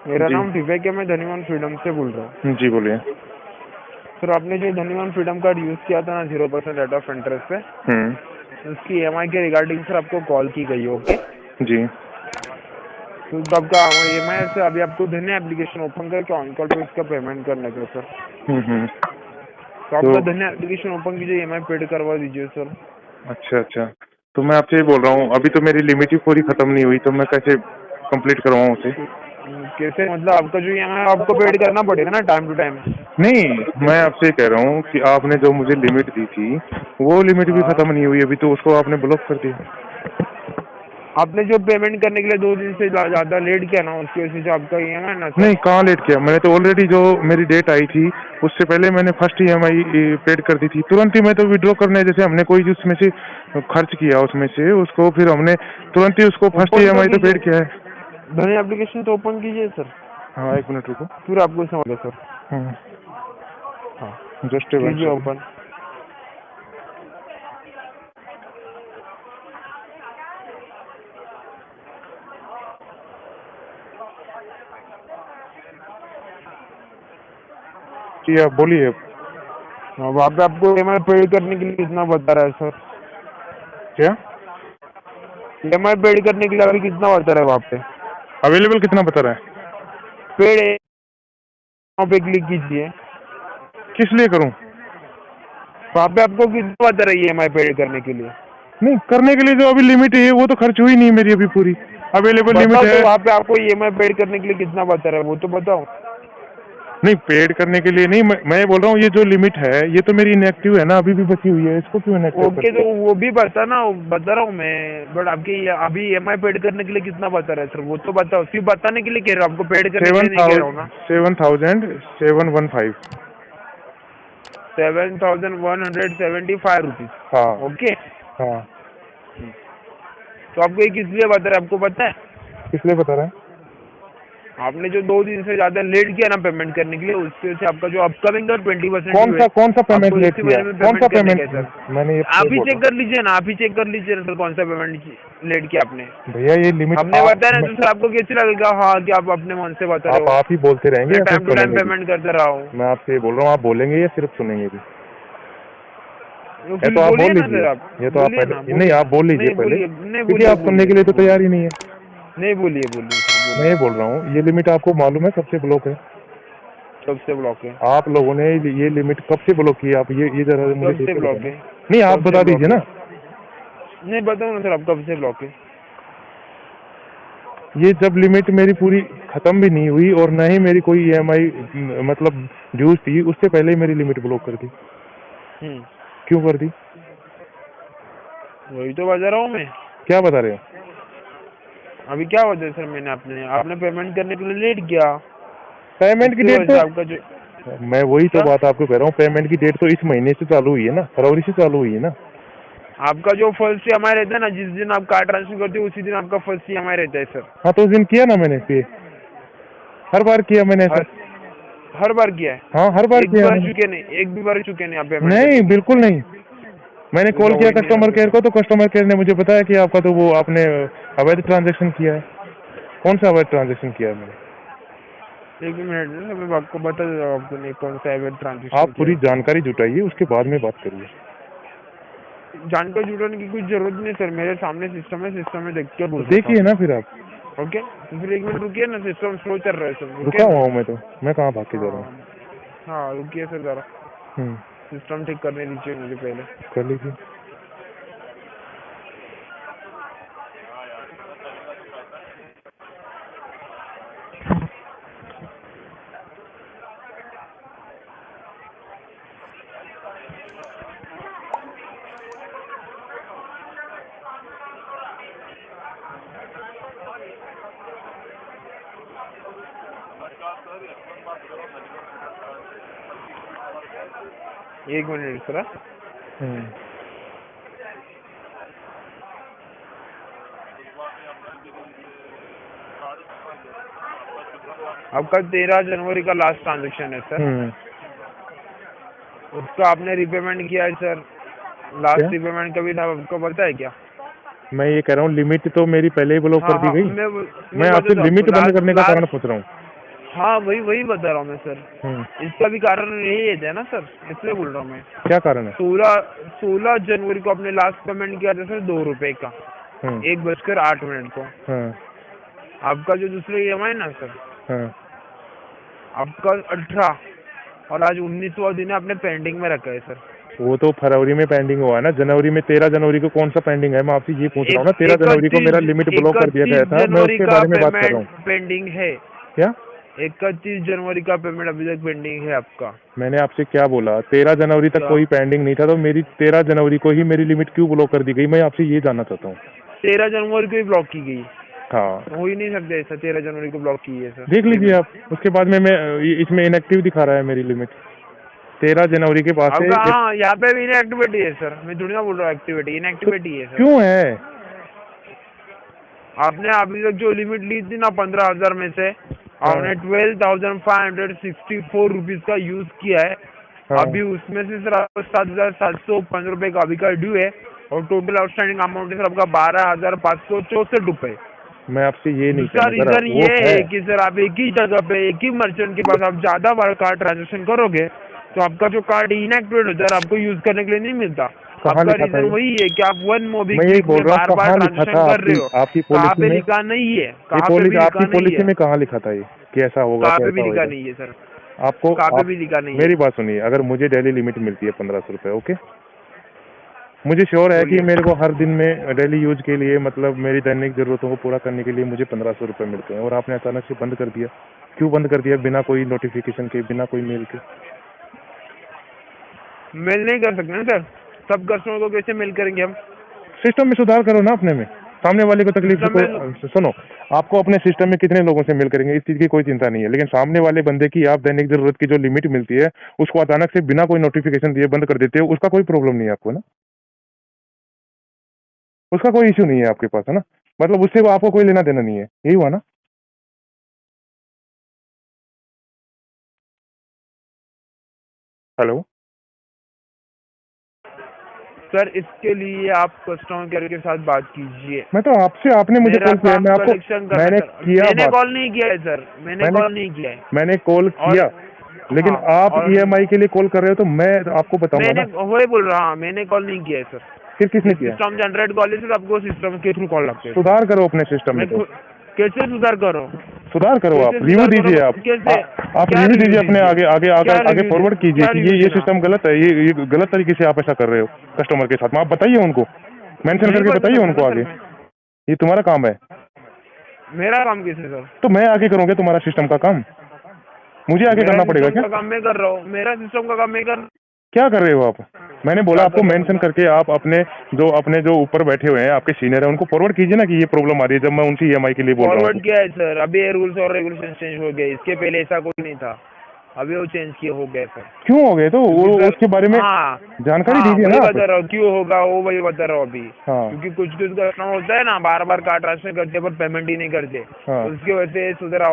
मेरा जी नाम विवेक है, मैं धनीवान फ्रीडम से बोल रहा हूँ। जी बोलिए। सर आपने जो धनीवान फ्रीडम कार्ड यूज़ किया था ना 0% रेट ऑफ इंटरेस्ट पे, उसकी EMI के रिगार्डिंग सर आपको कॉल की गई। ओके जी तो आपका EMI से अभी आपको धन्य एप्लीकेशन ओपन करके ऑन कॉल पे उसका पेमेंट करने का सर। तो तो आपका धन्य एप्लीकेशन ओपन कीजिए, EMI पेड करवा दीजिए सर। अच्छा अच्छा, तो मैं आपसे ये बोल रहा हूँ, अभी तो मेरी लिमिट ही पूरी खत्म नहीं हुई, तो मैं कैसे कंप्लीट करवाऊँ उसे? कैसे मतलब आपका जो EMI आपको पेड करना पड़ेगा ना टाइम टू टाइम। नहीं, मैं आपसे कह रहा हूँ कि आपने जो मुझे लिमिट दी थी वो लिमिट भी हाँ खत्म नहीं हुई, अभी तो उसको आपने ब्लॉक कर दिया। आपने जो पेमेंट करने के लिए 2 दिन से ज़्यादा लेट किया ना, उसकी वजह से आपका EMI ना सर। नहीं, कहाँ लेट किया? मैंने तो ऑलरेडी जो मेरी डेट आई थी उससे पहले मैंने फर्स्ट EMI पेड कर दी थी, तुरंत ही। मैं तो विड्रॉ करने जैसे हमने कोई उसमें से खर्च किया उसमें से उसको, फिर हमने तुरंत ही उसको फर्स्ट ओपन तो EMI तो कीजिए, पेड किया है। धन्य एप्लीकेशन तो ओपन कीजिए सर, हाँ, एक मिनट रुको। फिर आपको समझ सर। हाँ जस्ट ए कीजिए सेकंड। ओपन। जी आप बोलिए। वहाँ पे आपको EMI पेड करने के लिए कितना बता रहा है सर? क्या EMI पेड करने के लिए अभी कितना बता रहा है वहाँ पे? अवेलेबल कितना बता रहा है? पेड वहाँ पे क्लिक कीजिए, किस लिए करूं? वहाँ पे आपको कितना बता रहा है EMI पेड करने के लिए? नहीं, करने के लिए जो अभी लिमिट है वो तो खर्च हुई नहीं मेरी अभी पूरी। अवेलेबल लिमिट बताओ है। तो वहाँ पे आपको EMI पेड करने के लिए कितना बता रहा है वो तो बताओ। नहीं, पेड करने के लिए नहीं, मैं बोल रहा हूँ ये जो लिमिट है ये तो मेरी इनएक्टिव है ना, अभी भी बची हुई है, इसको क्यों इनएक्टिव ओके करते तो हैं? वो भी बता रहा हूँ मैं, बट आपके अभी EMI पेड करने के लिए कितना बता रहा है सर वो तो बताओ। सिर्फ बताने के लिए कह रहा हूँ, आपको पेड करने के लिए नहीं कह रहा हूँ ना। 7,715। 7,175 रुपीज। हाँ ओके हाँ। तो आपको ये किस लिए बता रहा है आपको पता है? किस लिए बता रहा है? आपने जो 2 दिन से ज्यादा लेट किया ना पेमेंट करने के लिए, उसकी वजह से आपका जो अपकमिंग का 20% कौन ड्यू है, सा पेमेंट आपको लेट इसी किया? महीने में कौन सा पेमेंट करने का है पेमेंट? सर। मैंने ये आप ही बोल चेक रहा कर लीजिए ना, आप ही चेक कर लीजिए ना सर कौन सा पेमेंट लेट किया आपने। हूँ भैया, ये लिमिट हमने बताया ना तो सर आपको कैसे लगेगा हाँ कि आप अपने मन से बता रहे हो। आप ही बोलते रहेंगे मैं या टाइम सिर्फ टू टाइम सुनेंगे भी? पेमेंट करते रहा हूँ। मैं आपसे ये बोल रहा हूँ, आप बोलेंगे या सिर्फ सुनेंगे भी? तो या फिर तो आप बोलिए बोल ना लीजिए, सर, आप ये तो आप बोलिए ना, पहले नहीं, आप बोल लीजिए नहीं पहले, बोलिए, नहीं क्योंकि बोलिए, आप सुनने के बोलिए लिए तो सर तैयार बोलिए, ही नहीं है। नहीं बोलिए, बोलिए सर मैं बोलिए। ये बोल रहा हूँ, ये लिमिट आपको मालूम है कब से ब्लॉक है? कब से ब्लॉक है? आप लोगों ने ये लिमिट कब से ब्लॉक की? आप ये जरा मुझे कब सोच से के ब्लॉक बताना। है? नहीं, आप कब से बता ब्लॉक दीजिए है? ना। नहीं बताओ ना सर, आप कब से ब्लॉक है? ये जब लिमिट मेरी पूरी खत्म भी नहीं हुई और न ही मेरी कोई EMI मतलब ड्यूज थी, उससे पहले ही मेरी लिमिट ब्लॉक कर दी। क्यों कर दी? वही तो बता रहा हूँ मैं। क्या बता रहे हो? अभी क्या वजह सर मैंने आपने पेमेंट करने के लिए लेट किया, पेमेंट की उसकी डेट वजह से आपका जो तो मैं वही तो क्या बात आपको कह रहा हूँ, पेमेंट की डेट तो इस महीने से चालू हुई है ना, फरवरी से चालू हुई है ना। आपका जो फर्स्ट EMI रहता है ना, जिस दिन आप कार्ड ट्रांसफर करते हो उसी दिन आपका फर्स्ट EMI रहता है सर। हाँ, तो उस दिन किया ना मैंने पे, हर बार किया मैंने ऐसा। हर हर बार किया है? हाँ, हर बार एक भी किया बार मैंने। चुके नहीं, एक भी बार चुके नहीं आप पेमेंट नहीं, करने के लिए? बिल्कुल नहीं। मैंने फिर कॉल तो किया वही नहीं कस्टमर आपके केयर को, साथ। तो कस्टमर केयर ने मुझे बताया कि आपका तो वो आपने अवैध ट्रांजैक्शन किया है। कौन सा अवैध ट्रांजैक्शन किया है मैंने? एक मिनट ना, मैं आपको बता देता हूँ आपने कौन सा ट्रांजेक्शन आप किया पूरी है। जानकारी जुटाइए, उसके बाद में बात करिए। जानकारी जुटाने की कुछ जरूरत नहीं सर, मेरे सामने सिस्टम में देख के तो बोल सकता देखिए हूँ ना मैं। फिर आप। ओके तो फिर 1 मिनट रुकिए ना, सिस्टम स्लो चल रहा है सर, रुकिए रुका ना। हुआ हूँ मैं तो, मैं कहाँ भाग के जा रहा हूँ? हाँ हाँ रुकिए सर जरा, सिस्टम ठीक करने दीजिए मुझे पहले। कर लीजिए। एक मिनट सर। आपका 13 जनवरी का लास्ट ट्रांजेक्शन है सर, उसका आपने रिपेमेंट किया है सर। क्या? लास्ट रिपेमेंट कभी था आपको पता है क्या? मैं ये कह रहा हूँ, लिमिट तो मेरी पहले ही ब्लॉक हाँ कर दी हाँ गई। मैं मैं आपसे बताता हूँ आपको, लिमिट बंद लास्ट करने का कारण लास्ट पूछ रहा हूँ। हाँ वही वही बता रहा हूँ मैं सर। इसका भी कारण यही है ना सर, इसलिए बोल रहा हूँ मैं। क्या कारण है? 16 जनवरी को आपने लास्ट पेमेंट किया था सर 2 रुपए का, 1:08 को। आपका जो दूसरा EMI ना सर, आपका 18 और आज 19वां दिन है, आपने पेंडिंग में रखा है सर। वो तो फरवरी में पेंडिंग हुआ है ना, जनवरी में 13 जनवरी को कौन सा पेंडिंग है? मैं आपसे ये पूछ रहा हूँ ना, 13 जनवरी को मेरा लिमिट ब्लॉक कर दिया गया था, मैं उसके बारे में बात कर रहा हूँ। पेंडिंग है क्या? 31 जनवरी का पेमेंट अभी तक पेंडिंग है आपका। मैंने आपसे क्या बोला? 13 जनवरी तक कोई पेंडिंग नहीं था, तो मेरी 13 जनवरी को ही मेरी लिमिट क्यों ब्लॉक कर दी गई? मैं आपसे ये जानना चाहता हूँ। 13 जनवरी को ही ब्लॉक की गई? हाँ, हो ही नहीं सकता ऐसा, 13 जनवरी को ब्लॉक की है सर। देख लीजिए आप, उसके बाद में मैं इसमें इनएक्टिव दिखा रहा है मेरी लिमिट 13 जनवरी के बाद से। हाँ, यहाँ पे भी इनएक्टिविटी है सर, मैं थोड़ी ना बोल रहा हूँ एक्टिविटी, इनएक्टिविटी है सर। क्यों है? आपने अभी तक जो लिमिट ली थी ना 15,000 में से, आपने 12,564 रुपीज का यूज किया है। अभी उसमें से सर आपको 7,705 रुपए का अभी का ड्यू है, और टोटल आउटस्टैंडिंग अमाउंट है सर आपका 12,564 रुपए। मैं आपसे ये नहीं दूसरा रीजन ये है कि सर आप एक ही जगह पे एक ही मर्चेंट के पास आप ज्यादा बार कार्ड ट्रांजेक्शन करोगे तो आपका जो कार्ड इनएक्टिवेट हो जाए, आपको यूज करने के लिए नहीं मिलता। आपका रीजन वही है कि आप वन मोबीक्विक में बार बार ट्रांजेक्शन कर रहे हो। आपकी कहाँ पे लिखा नहीं है? आपकी पॉलिसी में कहाँ लिखा था ये कि ऐसा होगा? कहाँ पे भी लिखा नहीं है सर, आपको कहाँ पे भी लिखा नहीं है। मेरी बात सुनिए, अगर मुझे डेली लिमिट मिलती है 1500 रुपए, ओके, मुझे श्योर है कि मेरे को हर दिन में डेली यूज के लिए, मतलब मेरी दैनिक जरूरतों को पूरा करने के लिए मुझे 1500 रुपए मिलते हैं, और आपने अचानक से बंद कर दिया। क्यों बंद कर दिया? बिना कोई नोटिफिकेशन के, बिना कोई मेल के। मेल नहीं कर सकते ना सर, सब कस्टमर को कैसे मेल करेंगे हम? सिस्टम में सुधार करो ना अपने में, सामने वाले को तकलीफ सुनो। आपको अपने सिस्टम में कितने लोगों से मेल करेंगे, इस चीज की कोई चिंता नहीं है, लेकिन सामने वाले बंदे की आप दैनिक जरूरत की जो लिमिट मिलती है उसको अचानक से बिना कोई नोटिफिकेशन दिए बंद कर देते हो, उसका कोई प्रॉब्लम नहीं है आपको ना? उसका कोई इश्यू नहीं है आपके पास, है ना? मतलब उससे आपको कोई लेना देना नहीं है, यही हुआ ना? हेलो सर, इसके लिए आप कस्टमर केयर के साथ बात कीजिए। मैं तो आपसे, आपने मुझे कॉल किया, मैं आपको मैंने कॉल नहीं किया है सर, मैंने कॉल नहीं किया है। मैंने कॉल किया, लेकिन आप EMI के लिए कॉल कर रहे हो, तो मैं आपको बताऊंगा ना। वही बोल रहा हूँ, मैंने कॉल नहीं किया है सर। फिर किसने किया? सिस्टम जनरेट कॉल है, आपको सिस्टम के थ्रू कॉल लगते हैं। सुधार करो अपने सिस्टम में। तो कैसे सुधार करो? सुधार करो, आप रिव्यू दीजिए, आप रिव्यू दीजिए अपने, आगे फॉरवर्ड कीजिए कि ये सिस्टम गलत है, ये गलत तरीके से आप ऐसा कर रहे हो कस्टमर के साथ में। आप बताइए उनको, मेंशन करके बताइए उनको आगे। ये तुम्हारा काम है। मेरा काम किस है सर? तो मैं आगे करूँगा तुम्हारा सिस्टम का काम, मुझे आगे करना पड़ेगा क्या? काम मैं कर रहा हूँ, मेरा सिस्टम का काम मैं कर। क्या कर रहे हो आप? मैंने बोला आपको मेंशन करके आप अपने जो ऊपर बैठे हुए हैं आपके सीनियर है उनको फॉरवर्ड कीजिए ना कि ये प्रॉब्लम आ रही है, जब मैं उनसे EMI के लिए बोल रहा हूँ। फॉरवर्ड किया है सर, अभी ये रूल्स और रेगुलेशन चेंज हो गए, इसके पहले ऐसा कुछ नहीं था, अभी वो चेंज किए हो गए सर। क्यों हो गए? तो उसके बारे में जानकारी दीजिए ना। बता रहा हूँ क्यों होगा, वो वही बता रहा हूँ अभी। क्योंकि कुछ कस्टमर होता है ना, बार बार कार्ड ट्रांसफर करते पर पेमेंट ही नहीं करते, उसकी वजह से सुधरा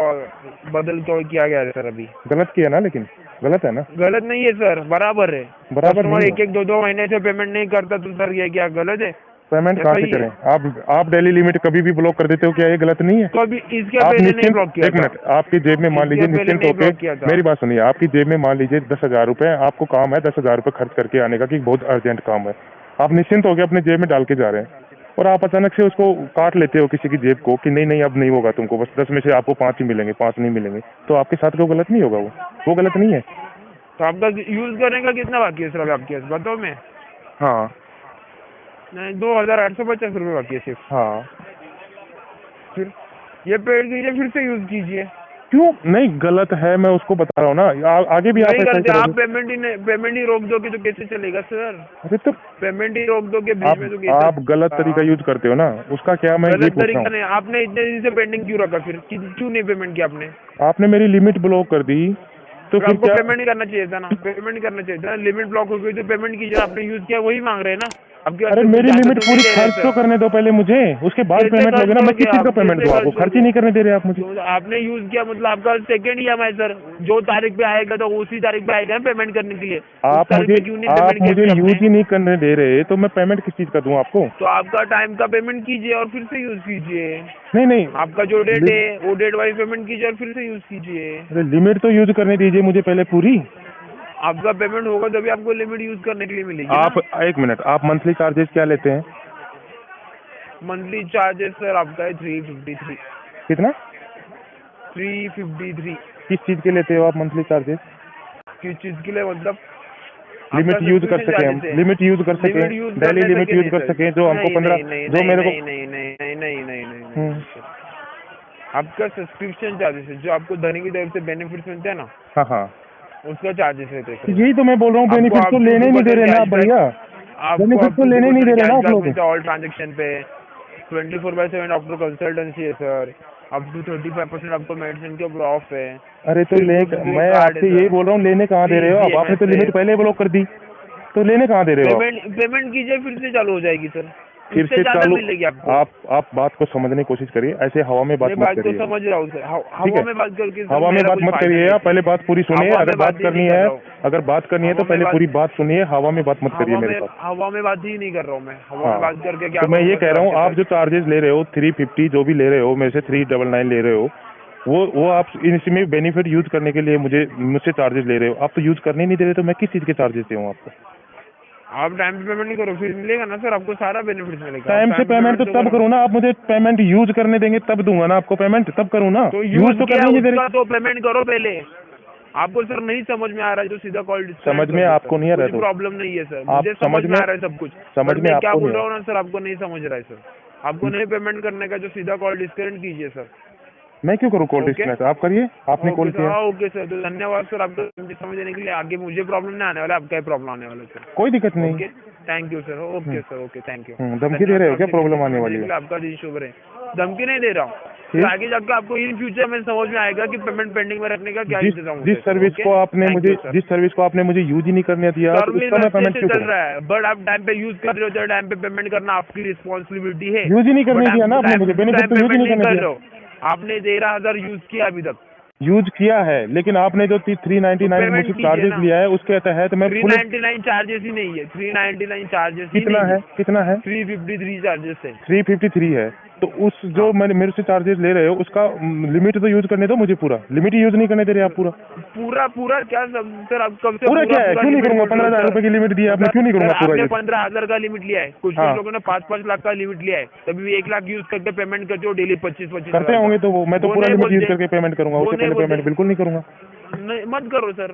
बदल तो किया गया है सर। अभी गलत किया ना, लेकिन गलत है ना? गलत नहीं है सर, बराबर है। कस्टमर 1-2 महीने से पेमेंट नहीं करता तो सर ये क्या गलत है? पेमेंट कहाँ से करें? आप डेली लिमिट कभी भी ब्लॉक कर देते हो, क्या ये गलत नहीं है? कभी इसके पहले नहीं ब्लॉक किया। एक मिनट, आपकी जेब में मान लीजिए निश्चिंत होकर मेरी बात सुनिए, आपकी जेब में मान लीजिए 10,000 रुपए, आपको काम है 10,000 रुपए खर्च करके आने का कि बहुत अर्जेंट काम है, आप निश्चिंत होकर अपने जेब में डाल के जा रहे हैं, और आप अचानक से उसको काट लेते हो किसी की जेब को कि नहीं अब नहीं होगा तुमको, बस 10 में से आपको 5 ही मिलेंगे, 5 नहीं मिलेंगे, तो आपके साथ वो गलत नहीं होगा? वो गलत नहीं है? तो आपका यूज करने का कितना बाकी है सर आपके पास बताओ? मैं हाँ नहीं, 2,850 रुपये बाकी है सिर्फ। हाँ, फिर ये पेड कीजिए, फिर से यूज कीजिए। क्यों नहीं? गलत है, मैं उसको बता रहा हूँ ना, आगे भी नहीं करते आप, पेमेंट ही रोक दोगे तो कैसे चलेगा सर? अरे तो पेमेंट ही रोक दोगे बीच में तो कैसे? आप गलत तरीका यूज करते हो ना, उसका क्या? मैं गलत तरीका नहीं, आपने इतने दिन से पेंडिंग क्यों रखा? फिर क्यों नहीं पेमेंट किया आपने? आपने मेरी लिमिट ब्लॉक कर दी, तो फिर आपको पेमेंट करना चाहिए था ना, पेमेंट करना चाहिए था। लिमिट ब्लॉक हो गई तो पेमेंट कीजिए, आपने यूज किया वही मांग रहे हैं ना। अरे मेरी लिमिट पूरी खर्च तो करने दो पहले मुझे, उसके बाद पेमेंट लोगे ना। मैं किस चीज का पेमेंट दूं आपको? खर्च ही नहीं करने दे रहे आप मुझे। आपने यूज किया मतलब आपका सेकंड ईएमआई सर, जो तारीख पे आएगा तो उसी तारीख पे आएगा पेमेंट करने के लिए। आप मुझे यूज ही नहीं करने दे रहे तो मैं पेमेंट किस चीज का दूं आपको? तो आपका टाइम का पेमेंट कीजिए और फिर से यूज कीजिए। नहीं आपका जो डेट है वो डेट वाइज पेमेंट कीजिए और फिर से यूज कीजिए। अरे लिमिट तो यूज करने दीजिए मुझे पहले पूरी। आपका पेमेंट होगा तभी आपको लिमिट यूज करने के लिए मिलेगी। आप एक मिनट, आप मंथली चार्जेस क्या लेते हैं? मंथली चार्जेस सर आपका है 353। कितना? 353। किस चीज के लेते हो आप मंथली चार्जेस? किस चीज के लिए मतलब? लिमिट यूज कर सके हम, लिमिट यूज कर सके, डेली लिमिट यूज कर सके, जो हमको 15 जो मेरे को नहीं। आपका सब्सक्रिप्शन चार्जेस है, जो आपको धनी की तरफ से बेनिफिट्स मिलते हैं ना, हाँ उसका चार्जेस है। यही तो मैं बोल रहा हूँ, बेनिफिट तो लेने नहीं दे रहे ना भैया, बेनिफिट तो लेने नहीं दे रहे ना आप लोग। ऑल ट्रांजेक्शन पे 24/7 डॉक्टर कंसल्टेंसी है सर, अप टू 35% आपको मेडिसिन के ऊपर ऑफ है। अरे तो मैं आपसे यही बोल रहा हूँ, लेने कहाँ दे रहे हो आप? आपने तो लिमिट पहले ब्लॉक कर दी, तो लेने कहाँ दे रहे हो? पेमेंट कीजिए फिर से चालू हो जाएगी सर, फिर से चालू मिलेगी आपको। आप बात को समझने की कोशिश करिए, ऐसे हवा में बात मत करिए। समझ रहा हूँ सर, हवा में बात करके हवा में बात मत करिए, आप पहले बात पूरी सुनिए। अगर बात करनी है तो पहले पूरी बात सुनिए, हवा में बात मत करिए मेरे पास। हवा में बात ही नहीं कर रहा हूँ मैं, हवा में बात करके क्या? तो मैं ये कह रहा हूँ, आप जो चार्जेस ले रहे हो 350 जो भी ले रहे हो, मेरे से 399 ले रहे हो, वो आप इसमें बेनिफिट यूज करने के लिए मुझसे चार्जेस ले रहे हो। आप तो यूज करने नहीं दे रहे, तो मैं किस चीज के चार्जेस दूं आपको? आप टाइम पे पेमेंट नहीं करो फिर मिलेगा ना सर, आपको सारा बेनिफिट मिलेगा। टाइम से पेमेंट तो तब करूँ ना, आप मुझे पेमेंट यूज करने देंगे तब दूंगा ना आपको पेमेंट, तब करूँ ना। तो यूज तो करने नहीं दे रहे तो पेमेंट करो पहले। आपको सर नहीं समझ में आ रहा है तो सीधा कॉल समझ में आपको नहीं आ रहा है, प्रॉब्लम नहीं है सर, मुझे समझ में आ रहा है सब कुछ। समझ में क्या बोल रहा हूँ ना सर, आपको नहीं समझ रहा है सर, आपको नहीं पेमेंट करने का जो सीधा कॉल डिस्कनेक्ट कीजिए सर। मैं क्यों करूँ कॉल डिस्कनेक्ट? आप करिए, आपने कॉल किया। ओके सर, तो धन्यवाद सर आपको समझने के लिए। आगे मुझे प्रॉब्लम नहीं आने वाला, आपका प्रॉब्लम आने वाला सर। कोई दिक्कत नहीं। Thank you sir. Okay sir, okay thank you. धमकी दे रहे हो क्या प्रॉब्लम आने वाली है? आपका दिन शुभ रहे। धमकी नहीं दे रहा हूँ, आगे जाकर आपको इन फ्यूचर में समझ में आएगा कि पेमेंट पेंडिंग में रखने का क्या इंतजाम। जिस सर्विस को आपने मुझे यूज ही नहीं करने दिया, उसका मैं पेमेंट क्यों करूं? चल रहा है, बट आप टाइम पे यूज कर रहे हो तो टाइम पे पेमेंट करना आपकी रिस्पॉन्सिबिलिटी है। यूज ही नहीं करने दिया ना आपने मुझे, बेनिफिट तो यूज ही नहीं करने दिया। आपने 13,000 यूज किया अभी तक। यूज किया है, लेकिन आपने जो 399 मुझे चार्जेस लिया है उसके तहत मैं 399 चार्जेस ही नहीं है, 399 चार्जेस कितना है? 353 चार्जेस है। 353 है, तो उस जो मैंने मेरे से चार्जेस ले रहे हो उसका लिमिट तो यूज करने दो मुझे। पूरा लिमिट ही यूज नहीं करने दे रहे आप। पूरा क्या सर? आप कब से पूरा क्या है? क्यों नहीं करूंगा? 15,000 रुपए की लिमिट दी आपने, क्यों नहीं करूंगा पूरा? 15,000 का लिमिट लिया है, कुछ लोगों ने 5-5 लाख का लिमिट लिया है, तभी 1 लाख यूज करके पेमेंट करते हो डेली 25-25 करते होंगे, तो मैं तो पूरा लिमिट यूज करके पेमेंट करूंगा, उससे पहले पेमेंट बिल्कुल नहीं करूंगा। मत करो सर।